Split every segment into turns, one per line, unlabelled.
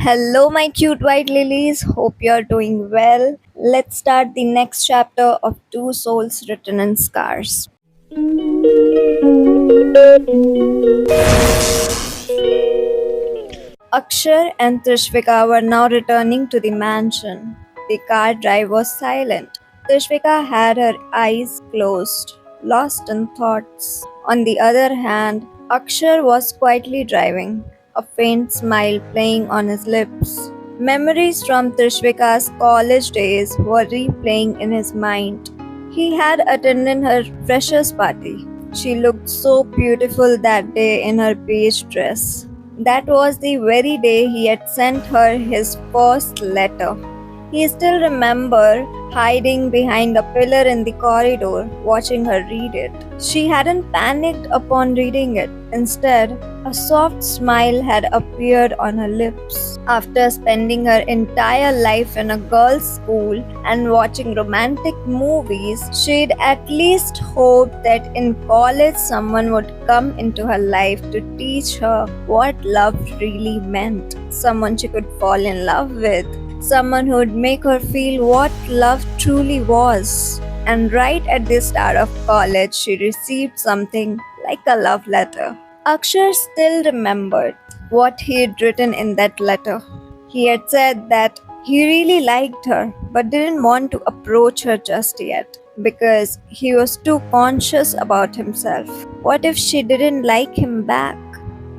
Hello, my cute white lilies. Hope you're doing well. Let's start the next chapter of Two Souls Written in Scars. Akshar and Trishvika were now returning to the mansion. The car drive was silent. Trishvika had her eyes closed, lost in thoughts. On the other hand, Akshar was quietly driving, a faint smile playing on his lips. Memories from Trishvika's college days were replaying in his mind. He had attended her freshers party. She looked so beautiful that day in her beige dress. That was the very day he had sent her his first letter. He still remembered hiding behind a pillar in the corridor, watching her read it. She hadn't panicked upon reading it. Instead, a soft smile had appeared on her lips. After spending her entire life in a girls' school and watching romantic movies, she'd at least hoped that in college someone would come into her life to teach her what love really meant. Someone she could fall in love with. Someone who would make her feel what love truly was. And right at the start of college, she received something like a love letter. Akshar still remembered what he had written in that letter. He had said that he really liked her but didn't want to approach her just yet because he was too conscious about himself. What if she didn't like him back?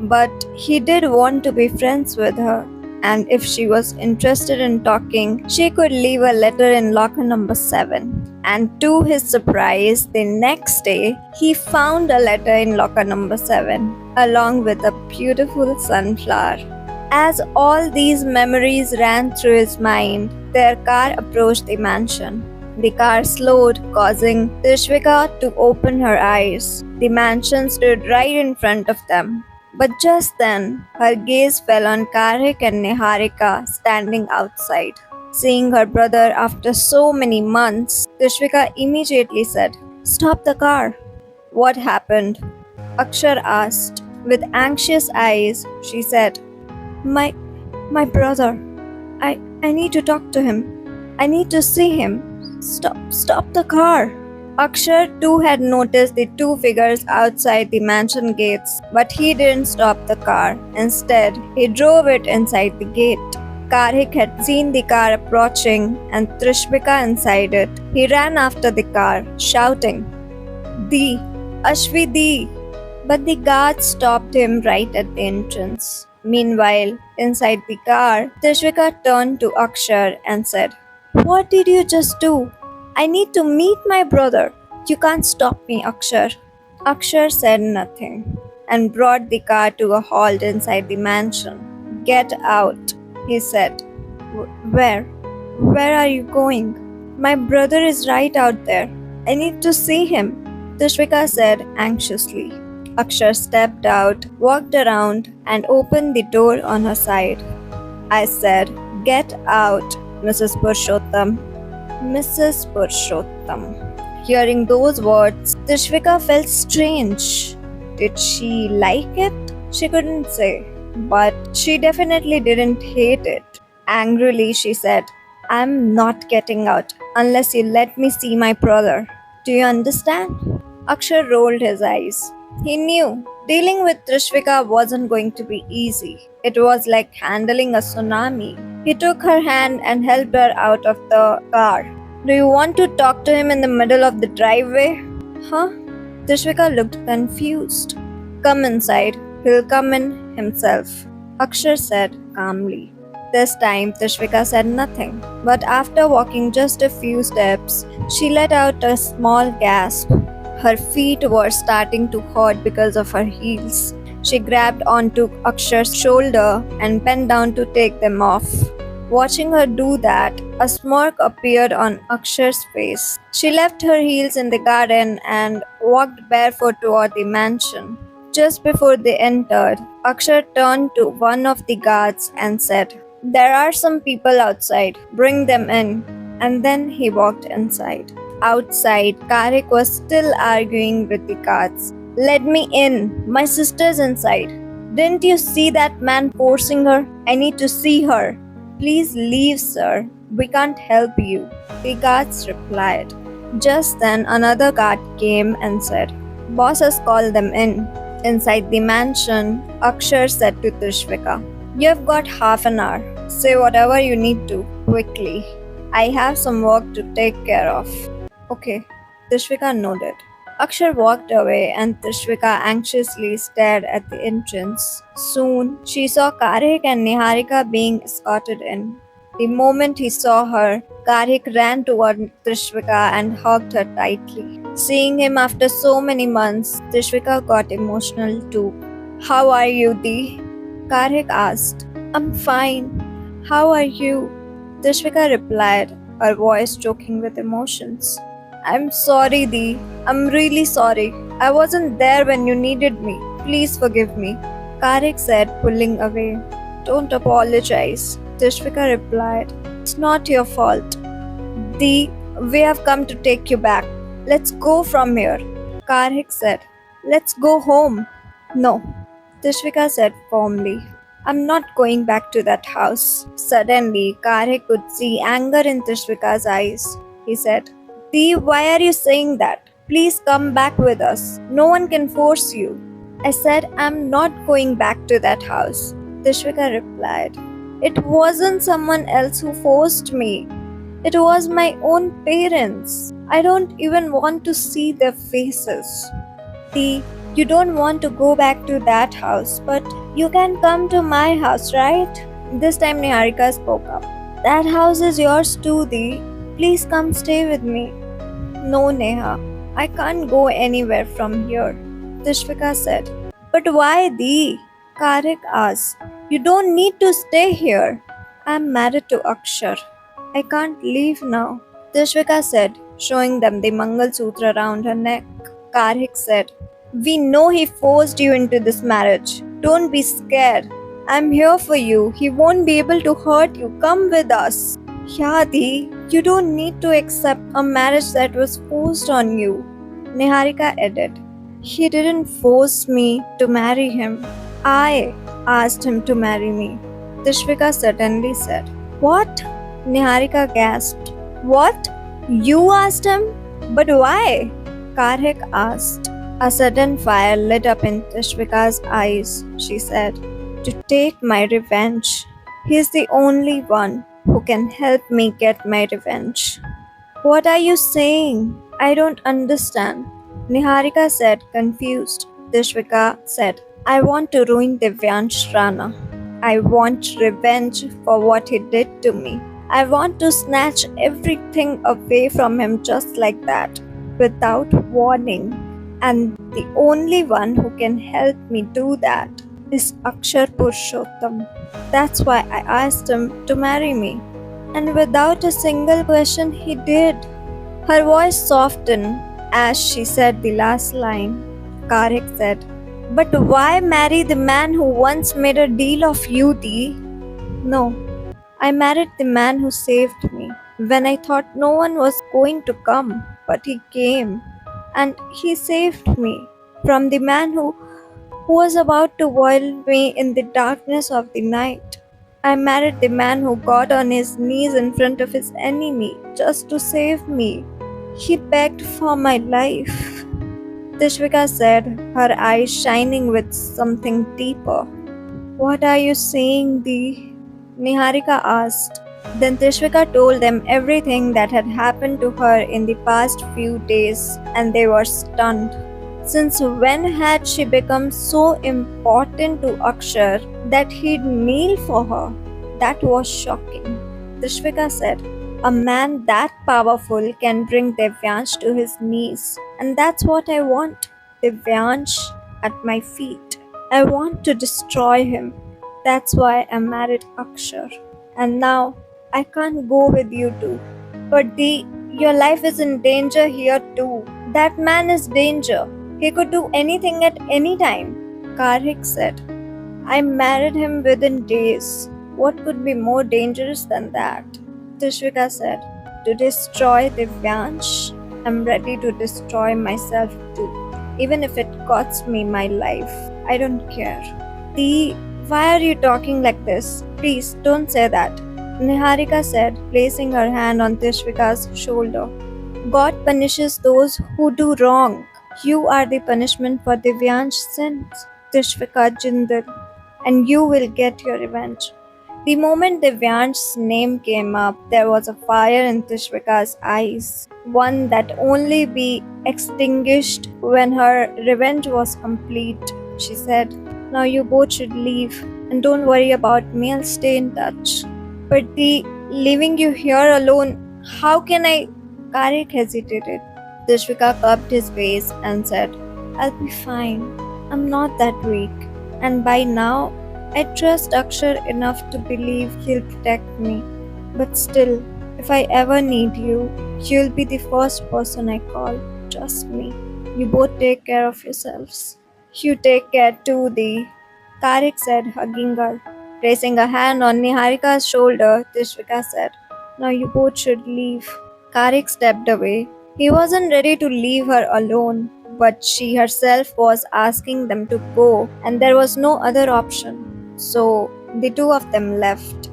But he did want to be friends with her, and if she was interested in talking, she could leave a letter in locker number 7. And to his surprise, the next day, he found a letter in locker number 7, along with a beautiful sunflower. As all these memories ran through his mind, their car approached the mansion. The car slowed, causing Trishvika to open her eyes. The mansion stood right in front of them. But just then, her gaze fell on Karthik and Niharika standing outside. Seeing her brother after so many months, Trishvika immediately said, "Stop the car." "What happened?" Akshar asked. With anxious eyes, she said, My my brother. I need to talk to him. I need to see him. Stop the car. Akshar too had noticed the two figures outside the mansion gates, but he didn't stop the car. Instead, he drove it inside the gate. Karthik had seen the car approaching and Trishvika inside it. He ran after the car, shouting, "Di, Ashvi Di!" But the guard stopped him right at the entrance. Meanwhile, inside the car, Trishvika turned to Akshar and said, "What did you just do? I need to meet my brother. You can't stop me, Akshar." Akshar said nothing and brought the car to a halt inside the mansion. "Get out," he said. Where? Where are you going?" "My brother is right out there. I need to see him," Trishvika said anxiously. Akshar stepped out, walked around, and opened the door on her side. "I said, get out, Mrs. Purushottam." "Mrs. Purushottam." Hearing those words, Trishvika felt strange. Did she like it? She couldn't say, but she definitely didn't hate it. Angrily, she said, "I'm not getting out unless you let me see my brother. Do you understand?" Akshar rolled his eyes. He knew dealing with Trishvika wasn't going to be easy. It was like handling a tsunami. He took her hand and helped her out of the car. "Do you want to talk to him in the middle of the driveway?" "Huh?" Trishvika looked confused. "Come inside. He'll come in himself," Akshar said calmly. This time, Trishvika said nothing, but after walking just a few steps, she let out a small gasp. Her feet were starting to hurt because of her heels. She grabbed onto Akshar's shoulder and bent down to take them off. Watching her do that, a smirk appeared on Akshar's face. She left her heels in the garden and walked barefoot toward the mansion. Just before they entered, Akshar turned to one of the guards and said, "There are some people outside. Bring them in." And then he walked inside. Outside, Karthik was still arguing with the guards. "Let me in. My sister's inside." Didn't you see that man forcing her? I need to see her. Please leave, sir. We can't help you. The guards replied. Just then, another guard came and said, Boss has called them in. Inside the mansion, Akshar said to Trishvika, You've got half an hour. Say whatever you need to, quickly. I have some work to take care of. Okay, Trishvika nodded. Akshar walked away and Trishvika anxiously stared at the entrance. Soon, she saw Karhik and Niharika being escorted in. The moment he saw her, Karhik ran toward Trishvika and hugged her tightly. Seeing him after so many months, Trishvika got emotional too. How are you, Dee? Karhik asked. I'm fine. How are you? Trishvika replied, her voice choking with emotions. I'm sorry, Dee. I'm really sorry. I wasn't there when you needed me. Please forgive me. Karhik said, pulling away. Don't apologize. Trishvika replied, It's not your fault. Dee, we have come to take you back. Let's go from here. Karhik said, Let's go home. No, Trishvika said firmly. I'm not going back to that house. Suddenly, Karhik could see anger in Trishvika's eyes. He said, Dee, why are you saying that? Please come back with us. No one can force you. I said, I'm not going back to that house. Trishvika replied, It wasn't someone else who forced me. It was my own parents. I don't even want to see their faces. Dee, you don't want to go back to that house, but you can come to my house, right? This time Niharika spoke up. That house is yours too, Dee. Please come stay with me. No, Neha, I can't go anywhere from here, Trishvika said. But why, Dee? Karhik asked. You don't need to stay here. I'm married to Akshar. I can't leave now, Trishvika said, showing them the Mangal Sutra around her neck. Karhik said, We know he forced you into this marriage. Don't be scared. I'm here for you. He won't be able to hurt you. Come with us. Yadi, you don't need to accept a marriage that was forced on you, Niharika added. He didn't force me to marry him. I asked him to marry me, Trishvika suddenly said. What? Niharika gasped. What? You asked him? But why? Karhik asked. A sudden fire lit up in Trishvika's eyes. She said, To take my revenge. He's the only one who can help me get my revenge. What are you saying? I don't understand. Niharika said, confused. Trishvika said, I want to ruin Divyansh Rana. I want revenge for what he did to me. I want to snatch everything away from him just like that, without warning. And the only one who can help me do that is Akshar Purushottam. That's why I asked him to marry me. And without a single question, he did. Her voice softened as she said the last line. Karhik said, But why marry the man who once made a deal of you, Dee? No, I married the man who saved me when I thought no one was going to come, but he came. And he saved me from the man who was about to boil me in the darkness of the night. I married the man who got on his knees in front of his enemy just to save me. He begged for my life. Trishvika said, her eyes shining with something deeper. What are you saying, Dee? Niharika asked. Then Trishvika told them everything that had happened to her in the past few days, and they were stunned. Since when had she become so important to Akshar that he'd kneel for her? That was shocking. Trishvika said, A man that powerful can bring Divyansh to his knees, and that's what I want. Divyansh at my feet. I want to destroy him. That's why I married Akshar. And now I can't go with you too. But Dee, your life is in danger here too. That man is danger. He could do anything at any time. Karhik said, I married him within days. What could be more dangerous than that? Trishvika said, To destroy Divyansh, I'm ready to destroy myself too. Even if it costs me my life, I don't care. Dee, why are you talking like this? Please don't say that, Niharika said, placing her hand on Tishvika's shoulder. God punishes those who do wrong. You are the punishment for Divyansh's sins, Tishvika Jindal, and you will get your revenge. The moment Divyansh's name came up, there was a fire in Tishvika's eyes, one that only be extinguished when her revenge was complete. She said, "Now you both should leave, and don't worry about me, I'll stay in touch." "But the leaving you here alone, how can I?" Karik hesitated. Tishvika cupped his face and said, "I'll be fine. I'm not that weak. And by now, I trust Akshar enough to believe he'll protect me. But still, if I ever need you, you'll be the first person I call. Trust me. You both take care of yourselves." "You take care too, Dee," Karik said, hugging her. Placing a hand on Niharika's shoulder, Tishvika said, "Now you both should leave." Karik stepped away. He wasn't ready to leave her alone, but she herself was asking them to go, and there was no other option. So the two of them left.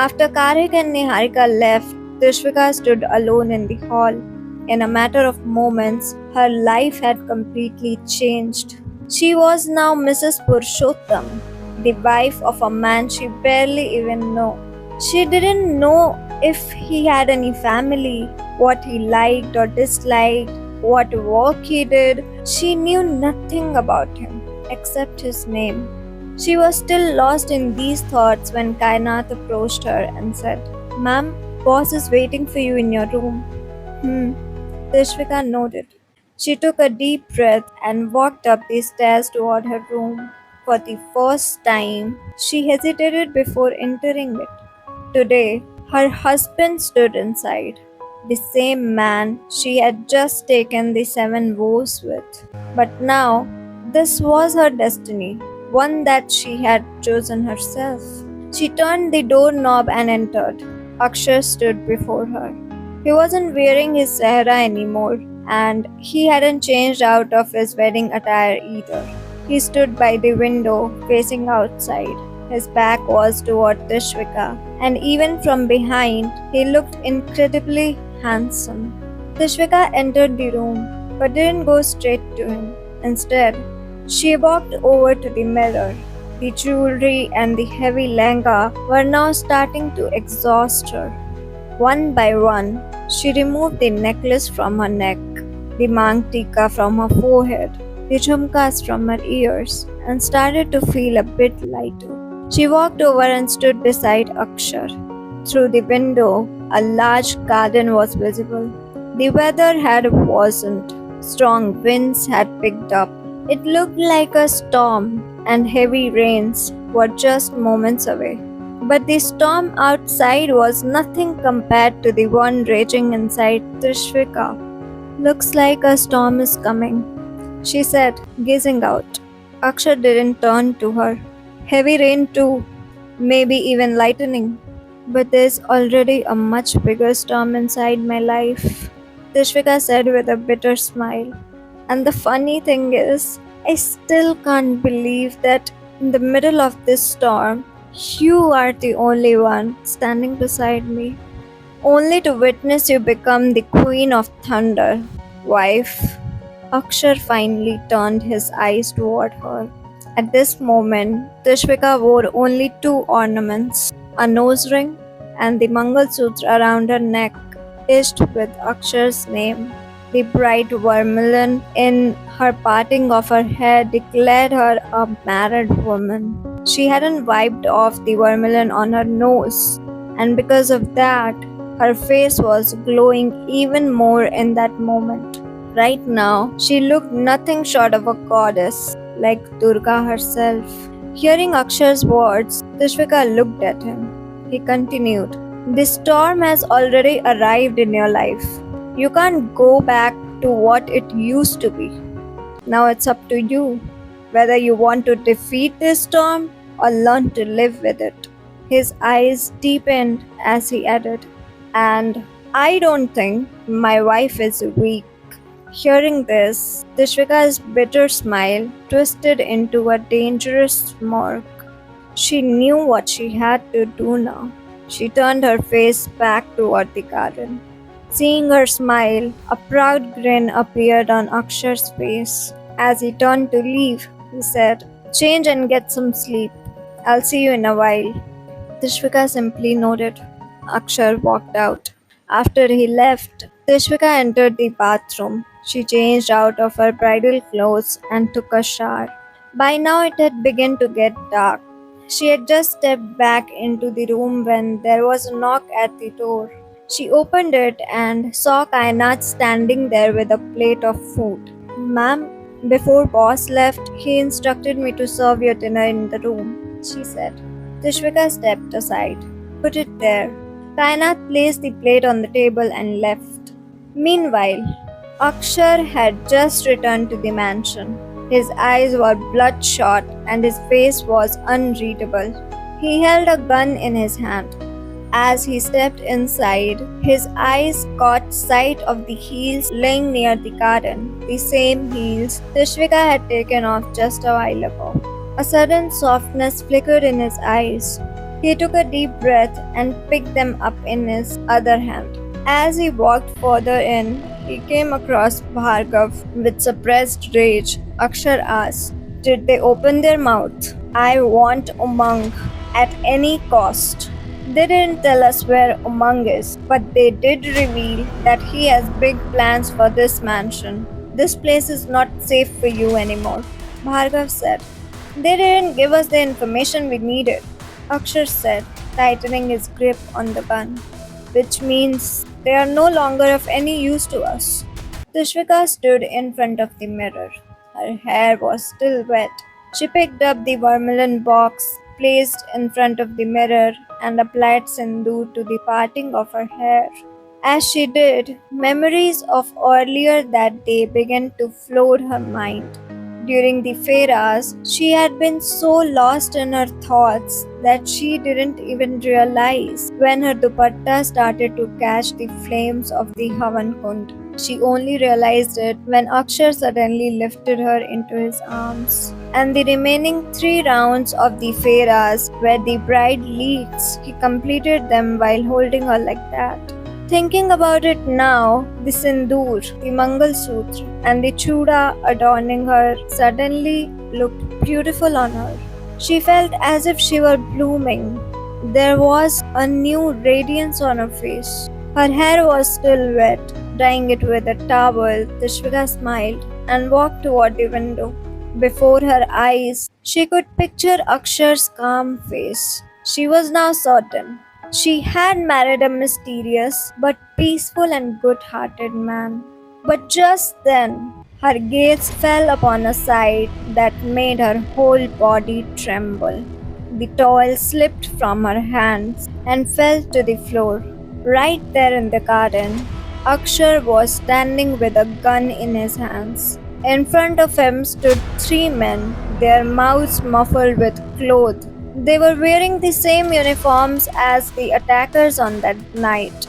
After Karik and Niharika left, Tishvika stood alone in the hall. In a matter of moments, her life had completely changed. She was now Mrs. Purushottam, the wife of a man she barely even knew. She didn't know if he had any family, what he liked or disliked, what work he did. She knew nothing about him except his name. She was still lost in these thoughts when Kainath approached her and said, "Ma'am, boss is waiting for you in your room." Tishvika nodded. She took a deep breath and walked up the stairs toward her room. For the first time, she hesitated before entering it. Today, her husband stood inside, the same man she had just taken the 7 vows with. But now, this was her destiny, one that she had chosen herself. She turned the doorknob and entered. Akshar stood before her. He wasn't wearing his sehra anymore, and he hadn't changed out of his wedding attire either. He stood by the window, facing outside. His back was toward Tishvika, and even from behind, he looked incredibly handsome. Tishvika entered the room, but didn't go straight to him. Instead, she walked over to the mirror. The jewelry and the heavy lehenga were now starting to exhaust her. One by one, she removed the necklace from her neck, the mang tika from her forehead, the jhumkas from her ears, and started to feel a bit lighter. She walked over and stood beside Akshar. Through the window, a large garden was visible. The weather had worsened. Strong winds had picked up. It looked like a storm, and heavy rains were just moments away. But the storm outside was nothing compared to the one raging inside Tishvika. "Looks like a storm is coming," she said, gazing out. Akshar didn't turn to her. "Heavy rain too, maybe even lightning. But there's already a much bigger storm inside my life," Tishvika said with a bitter smile. "And the funny thing is, I still can't believe that in the middle of this storm, you are the only one standing beside me, only to witness you become the queen of thunder, wife." Akshar finally turned his eyes toward her. At this moment, Tishvika wore only 2 ornaments, a nose ring and the Mangal Sutra around her neck, etched with Akshar's name. The bright vermilion in her parting of her hair declared her a married woman. She hadn't wiped off the vermilion on her nose, and because of that, her face was glowing even more in that moment. Right now, she looked nothing short of a goddess, like Durga herself. Hearing Akshar's words, Tishvika looked at him. He continued, "The storm has already arrived in your life. You can't go back to what it used to be. Now it's up to you, whether you want to defeat this storm or learn to live with it." His eyes deepened as he added, "And I don't think my wife is weak." Hearing this, Tishvika's bitter smile twisted into a dangerous smirk. She knew what she had to do now. She turned her face back toward the garden. Seeing her smile, a proud grin appeared on Akshar's face. As he turned to leave, he said, "Change and get some sleep. I'll see you in a while." Tishvika simply nodded. Akshar walked out. After he left, Tishvika entered the bathroom. She changed out of her bridal clothes and took a shower. By now it had begun to get dark. She had just stepped back into the room when there was a knock at the door. She opened it and saw Kainat standing there with a plate of food. "Ma'am, before boss left, he instructed me to serve your dinner in the room," she said. Tishvika stepped aside. "Put it there." Kainat placed the plate on the table and left. Meanwhile, Akshar had just returned to the mansion. His eyes were bloodshot and his face was unreadable. He held a gun in his hand. As he stepped inside, his eyes caught sight of the heels laying near the garden, the same heels Tishvika had taken off just a while ago. A sudden softness flickered in his eyes. He took a deep breath and picked them up in his other hand. As he walked further in, he came across Bhargav with suppressed rage. Akshar asked, "Did they open their mouth?" "I want Umang at any cost." "They didn't tell us where Umang is, but they did reveal that he has big plans for this mansion. This place is not safe for you anymore," Bhargav said. "They didn't give us the information we needed," Akshar said, tightening his grip on the gun. "Which means they are no longer of any use to us." Tishvika stood in front of the mirror. Her hair was still wet. She picked up the vermilion box placed in front of the mirror and applied sindoor to the parting of her hair. As she did, memories of earlier that day began to flood her mind. During the fairas, she had been so lost in her thoughts that she didn't even realize when her dupatta started to catch the flames of the Havan Kund. She only realized it when Akshar suddenly lifted her into his arms. And the remaining 3 rounds of the fairas where the bride leads, he completed them while holding her like that. Thinking about it now, the sindoor, the Mangal Sutra, and the chuda adorning her suddenly looked beautiful on her. She felt as if she were blooming. There was a new radiance on her face. Her hair was still wet. Drying it with a towel, Tishvika smiled and walked toward the window. Before her eyes, she could picture Akshar's calm face. She was now certain. She had married a mysterious but peaceful and good-hearted man. But just then, her gaze fell upon a sight that made her whole body tremble. The towel slipped from her hands and fell to the floor. Right there in the garden, Akshar was standing with a gun in his hands. In front of him stood 3 men, their mouths muffled with cloth. They were wearing the same uniforms as the attackers on that night.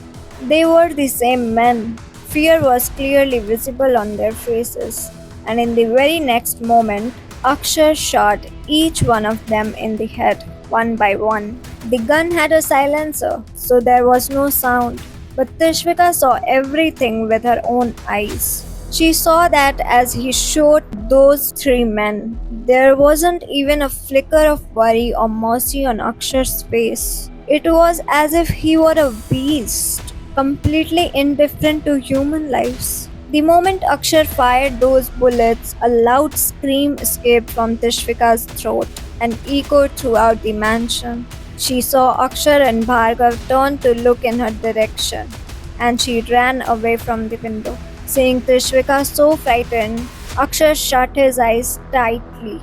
They were the same men. Fear was clearly visible on their faces, and in the very next moment, Akshar shot each one of them in the head, one by one. The gun had a silencer, so there was no sound, but Tishvika saw everything with her own eyes. She saw that as he shot those 3 men, there wasn't even a flicker of worry or mercy on Akshar's face. It was as if he were a beast, completely indifferent to human lives. The moment Akshar fired those bullets, a loud scream escaped from Tishvika's throat and echoed throughout the mansion. She saw Akshar and Bhargav turn to look in her direction, and she ran away from the window. Seeing Tishvika so frightened, Akshar shut his eyes tightly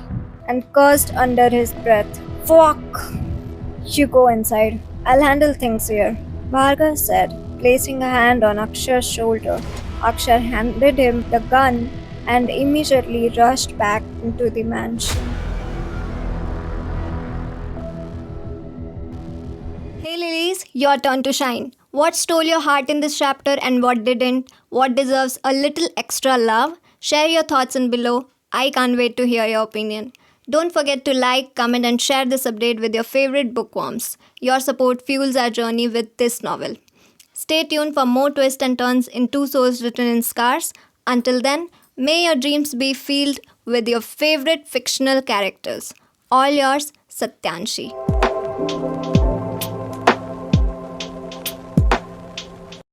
and cursed under his breath. "Fuck! You go inside. I'll handle things here," Bhargav said, placing a hand on Akshar's shoulder. Akshar handed him the gun and immediately rushed back into the mansion.
Hey lilies, your turn to shine.
What stole your heart in this chapter and what didn't? What deserves a little extra love? Share your thoughts in below. I can't wait to hear your opinion. Don't forget to like, comment, and share this update with your favorite bookworms. Your support fuels our journey with this novel. Stay tuned for more twists and turns in Two Souls Written in Scars. Until then, may your dreams be filled with your favorite fictional characters. All yours, Satyanshi.